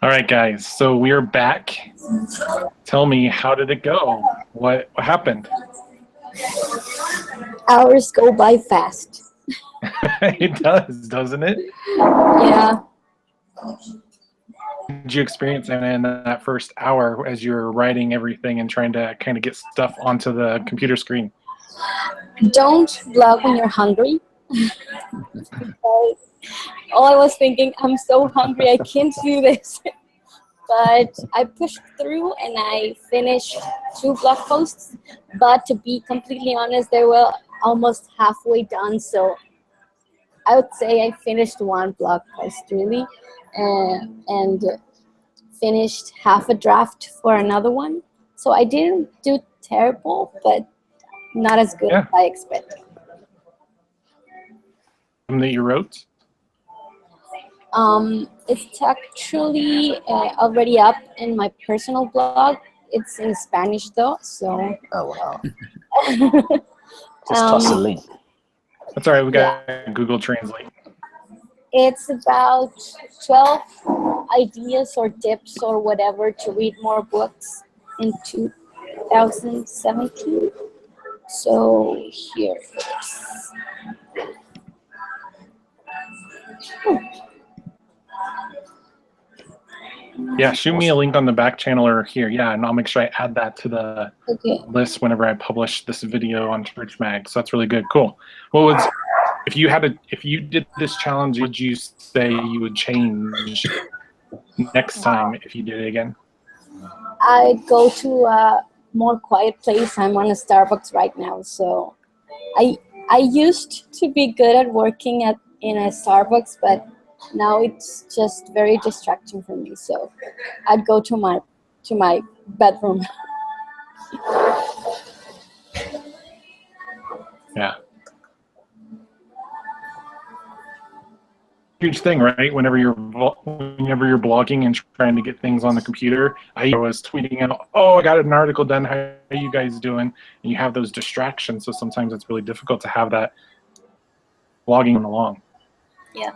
All right, guys. So we are back. Tell me, how did it go? What happened? Hours go by fast. It does, doesn't it? Yeah. Did you experience it in that first hour as you were writing everything and trying to kind of get stuff onto the computer screen? Don't blog when you're hungry. Because all I was thinking, I'm so hungry, I can't do this. But I pushed through and I finished 2 blog posts. But to be completely honest, they were almost halfway done. So I would say I finished 1 blog post really, and finished half a draft for another one. So I didn't do terrible, but not as good as I expected. That you wrote? It's actually already up in my personal blog. It's in Spanish though, so. Oh wow! Just toss a link. That's all right. We got Google Translate. It's about 12 ideas or tips or whatever to read more books in 2017. So here it is. Yeah, shoot me a link on the back channel or here. Yeah, and I'll make sure I add that to the list whenever I publish this video on ChurchMag. So that's really good. Cool. What was, if you did this challenge, would you say you would change next time if you did it again? I'd go to a more quiet place. I'm on a Starbucks right now, so I used to be good at working in a Starbucks, but now it's just very distracting for me. So I'd go to my bedroom. Yeah. Huge thing, right? Whenever you're blogging and trying to get things on the computer, I was tweeting out, "Oh, I got an article done. How are you guys doing?" And you have those distractions, so sometimes it's really difficult to have that blogging along. Yeah.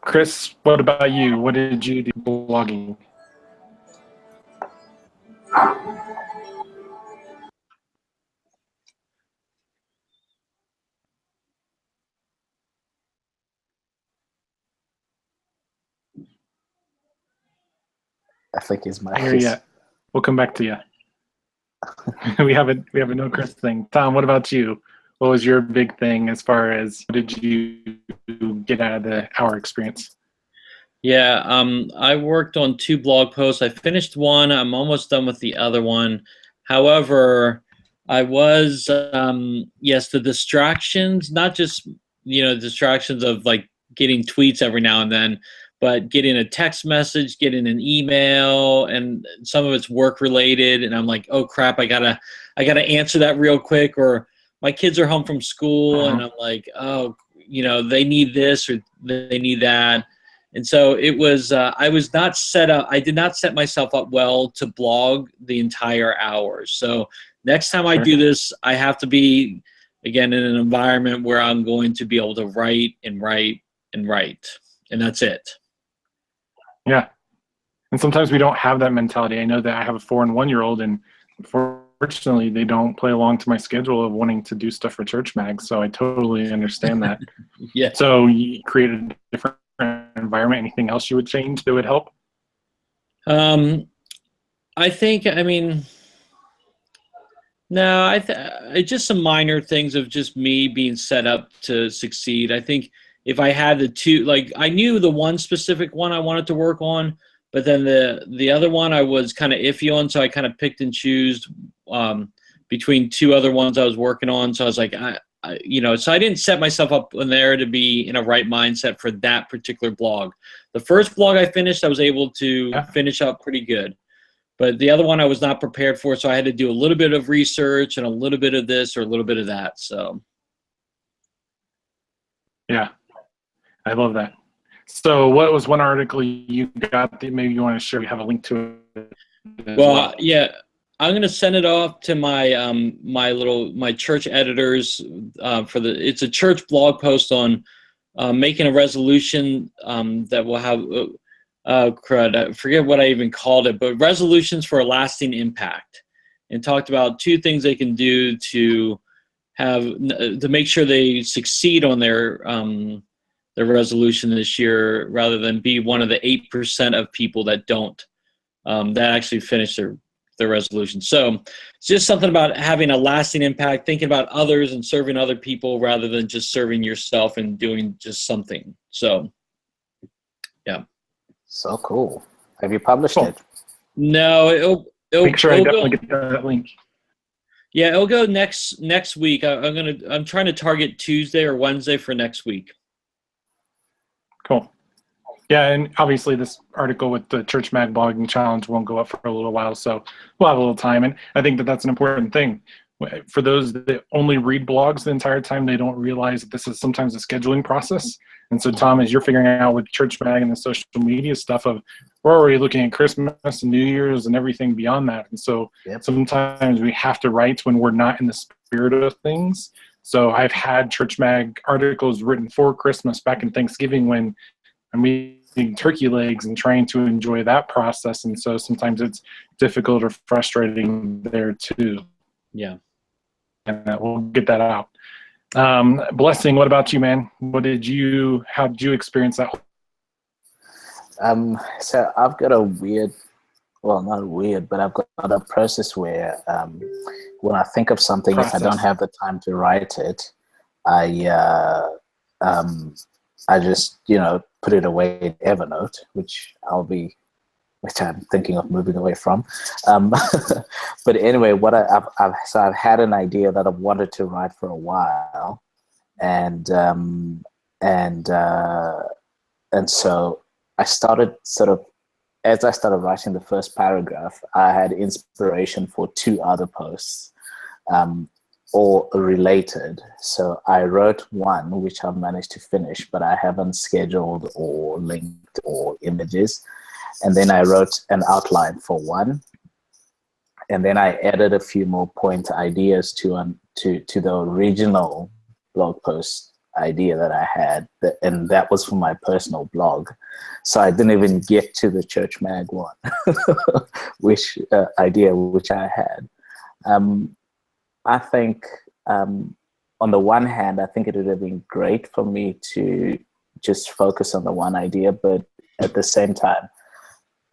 Chris, what about you? What did you do blogging? I think it's my. I hear you. We'll come back to you. we have a no Chris thing. Tom, what about you? What was your big thing as far as what did you get out of our experience? Yeah, I worked on 2 blog posts. I finished one. I'm almost done with the other one. However, I was yes, the distractions, not just distractions of like getting tweets every now and then, but getting a text message, getting an email, and some of it's work related. And I'm like, oh crap, I gotta answer that real quick. Or my kids are home from school, and I'm like, oh, they need this or they need that. And so it was, I was not set up, I did not set myself up well to blog the entire hour. So next time I do this, I have to be, again, in an environment where I'm going to be able to write and write and write. And that's it. Yeah. And sometimes we don't have that mentality. I know that I have a 4 and 1-year-old, and fortunately they don't play along to my schedule of wanting to do stuff for ChurchMag. So I totally understand that. Yeah. So you created a different environment. Anything else you would change that would help? I think, no, just some minor things of just me being set up to succeed. I think if I had the 2, like I knew the one specific one I wanted to work on, but then the other one I was kind of iffy on, so I kind of picked and chose between 2 other ones I was working on. So I was like, so I didn't set myself up in there to be in a right mindset for that particular blog. The first blog I finished, I was able to finish up pretty good. But the other one I was not prepared for, so I had to do a little bit of research and a little bit of this or a little bit of that. So, yeah, I love that. So what was one article you got that maybe you want to share? We have a link to it. Well, yeah, I'm gonna send it off to my my church editors it's a church blog post on making a resolution that will have, crud, I forget what I even called it, but resolutions for a lasting impact, and talked about 2 things they can do to make sure they succeed on their resolution this year, rather than be one of the 8% of people that don't, that actually finish their resolution. So it's just something about having a lasting impact, thinking about others and serving other people rather than just serving yourself and doing just something. So, yeah. So cool. Have you published Cool. it? No, it'll Make sure I it'll definitely go, get that link. yeah, it'll go next week. I'm trying to target Tuesday or Wednesday for next week. Cool. Yeah, and obviously this article with the ChurchMag blogging challenge won't go up for a little while, so we'll have a little time. And I think that that's an important thing. For those that only read blogs the entire time, they don't realize that this is sometimes a scheduling process. And so, Tom, as you're figuring out with ChurchMag and the social media stuff, we're already looking at Christmas and New Year's and everything beyond that. And so sometimes we have to write when we're not in the spirit of things. So I've had ChurchMag articles written for Christmas back in Thanksgiving when I'm eating turkey legs and trying to enjoy that process. And so sometimes it's difficult or frustrating there too. Yeah. And we'll get that out. Blessing, what about you, man? How did you experience that? So I've got a weird, well, not weird, but I've got a process where when I think of something, if I don't have the time to write it, I just, put it away in Evernote, which I'm thinking of moving away from. But anyway, I've had an idea that I've wanted to write for a while, and so I started as I started writing the first paragraph, I had inspiration for 2 other posts, all related. So I wrote one, which I've managed to finish, but I haven't scheduled or linked or images. And then I wrote an outline for one. And then I added a few more point ideas to the original blog post idea that I had. And that was for my personal blog. So I didn't even get to the ChurchMag one, which I had. I think on the one hand, I think it would have been great for me to just focus on the one idea, but at the same time,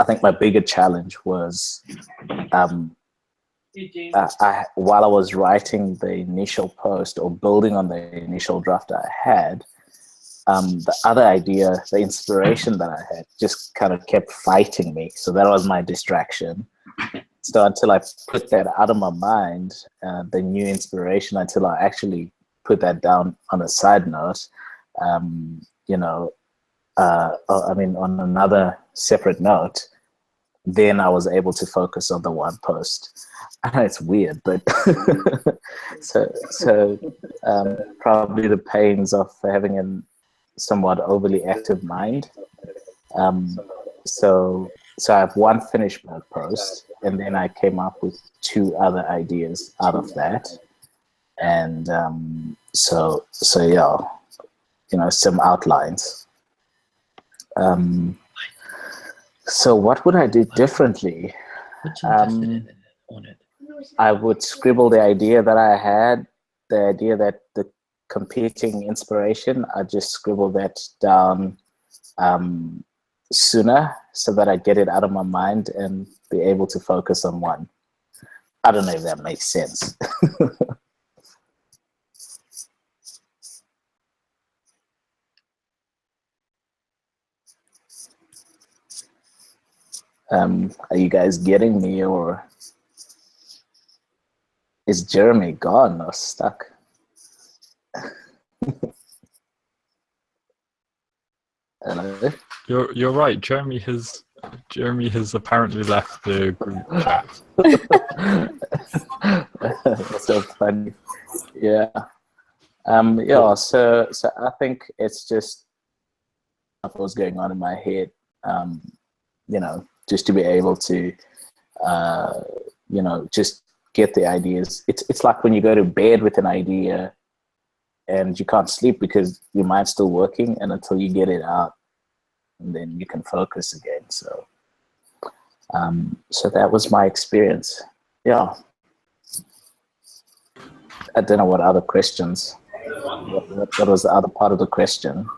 I think my bigger challenge was while I was writing the initial post or building on the initial draft I had, the other idea, the inspiration that I had just kind of kept fighting me. So that was my distraction. So until I put that out of my mind, the new inspiration, until I actually put that down on a side note, on another separate note, then I was able to focus on the one post. I know it's weird, but so probably the pains of having a somewhat overly active mind. So I have one finished blog post, and then I came up with 2 other ideas out of that, and so yeah, some outlines. So what would I do differently? I would scribble the idea that I had, the idea that the competing inspiration. I just scribble that down sooner so that I get it out of my mind and be able to focus on one. I don't know if that makes sense. Are you guys getting me, or is Jeremy gone or stuck? Hello? You're right. Jeremy has apparently left the group chat. That's so funny. Yeah. So I think it's just what was going on in my head. Just to be able to, just get the ideas. It's like when you go to bed with an idea, and you can't sleep because your mind's still working, and until you get it out, and then you can focus again. So so that was my experience. Yeah. I don't know what other questions. What was the other part of the question?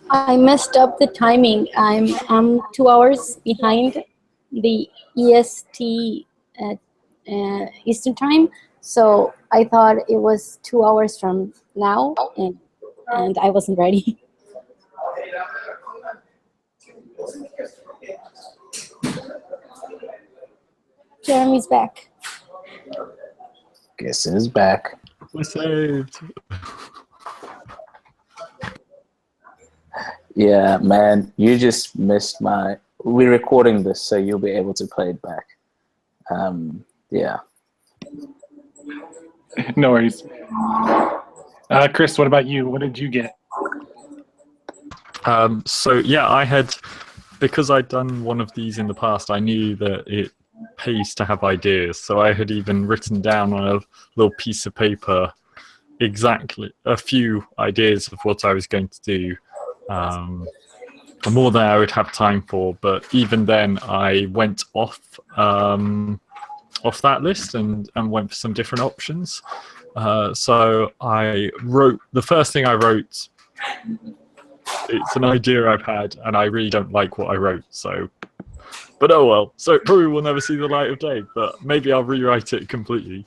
I messed up the timing. I'm 2 hours behind the EST Eastern time, so I thought it was 2 hours from now, and I wasn't ready. Jeremy's back. Guess is back. We're saved. Yeah, man, you just missed my. We're recording this, so you'll be able to play it back. Yeah. No worries. Chris, what about you? What did you get? So yeah, I had, because I'd done one of these in the past, I knew that it pays to have ideas. So I had even written down on a little piece of paper exactly a few ideas of what I was going to do. More than I would have time for, but even then I went off that list and went for some different options. So I wrote, the first thing I wrote, it's an idea I've had and I really don't like what I wrote, so, but oh well. So it probably will never see the light of day, but maybe I'll rewrite it completely.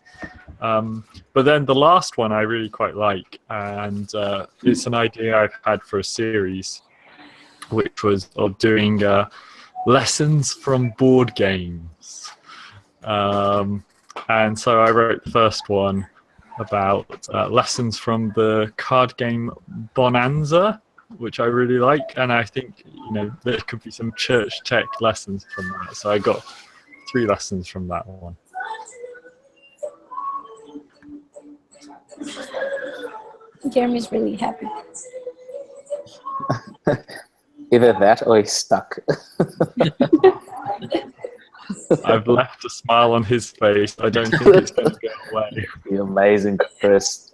But then the last one I really quite like, and it's an idea I've had for a series, which was of doing lessons from board games. And so I wrote the first one about lessons from the card game Bonanza, which I really like, and I think, you know, there could be some church tech lessons from that. So I got 3 lessons from that one. Jeremy's really happy. Either that or he's stuck. I've left a smile on his face. I don't think it's going to go away. You're amazing, Chris.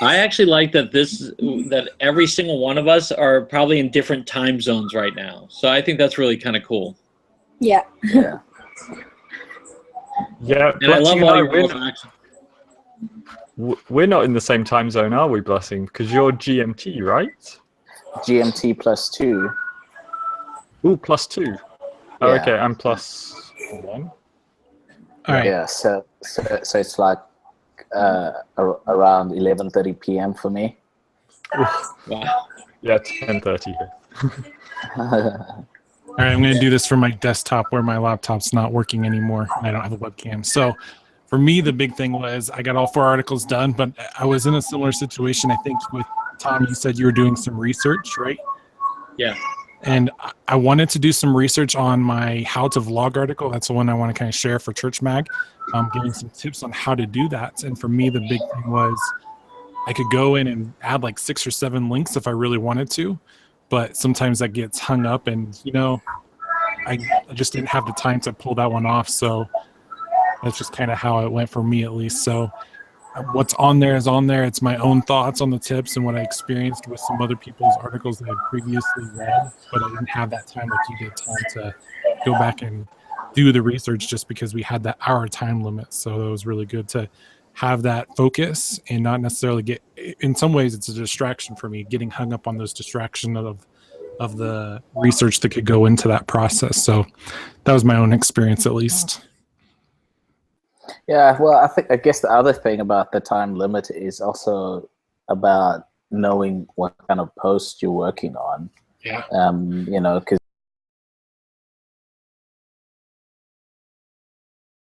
I actually like that every single one of us are probably in different time zones right now. So I think that's really kind of cool. Yeah. Yeah. Yeah, And I love Blessing all and your actually. we're not in the same time zone, are we, Blessing? Because you're GMT, right? GMT +2. Ooh, +2. Oh, Yeah. okay, I'm +1. All right. Yeah, so it's like around 11:30 p.m. for me. Wow. Yeah, 10:30 here. All right, I'm going to do this from my desktop where my laptop's not working anymore. I don't have a webcam. So for me, the big thing was I got all 4 articles done, but I was in a similar situation. I think with Tom, you said you were doing some research, right? Yeah. And I wanted to do some research on my how to vlog article. That's the one I want to kind of share for ChurchMag, giving some tips on how to do that. And for me, the big thing was I could go in and add like 6 or 7 links if I really wanted to, but sometimes that gets hung up, and you know, I just didn't have the time to pull that one off. So that's just kind of how it went for me, at least. So what's on there is on there. It's my own thoughts on the tips and what I experienced with some other people's articles that I had previously read, but I didn't have that time like you did, Tom, to go back and do the research just because we had that hour time limit. So it was really good to have that focus and not necessarily get, in some ways it's a distraction for me, getting hung up on those distractions of the research that could go into that process. So that was my own experience, at least. Yeah, well, I guess the other thing about the time limit is also about knowing what kind of post you're working on. Yeah. You know, because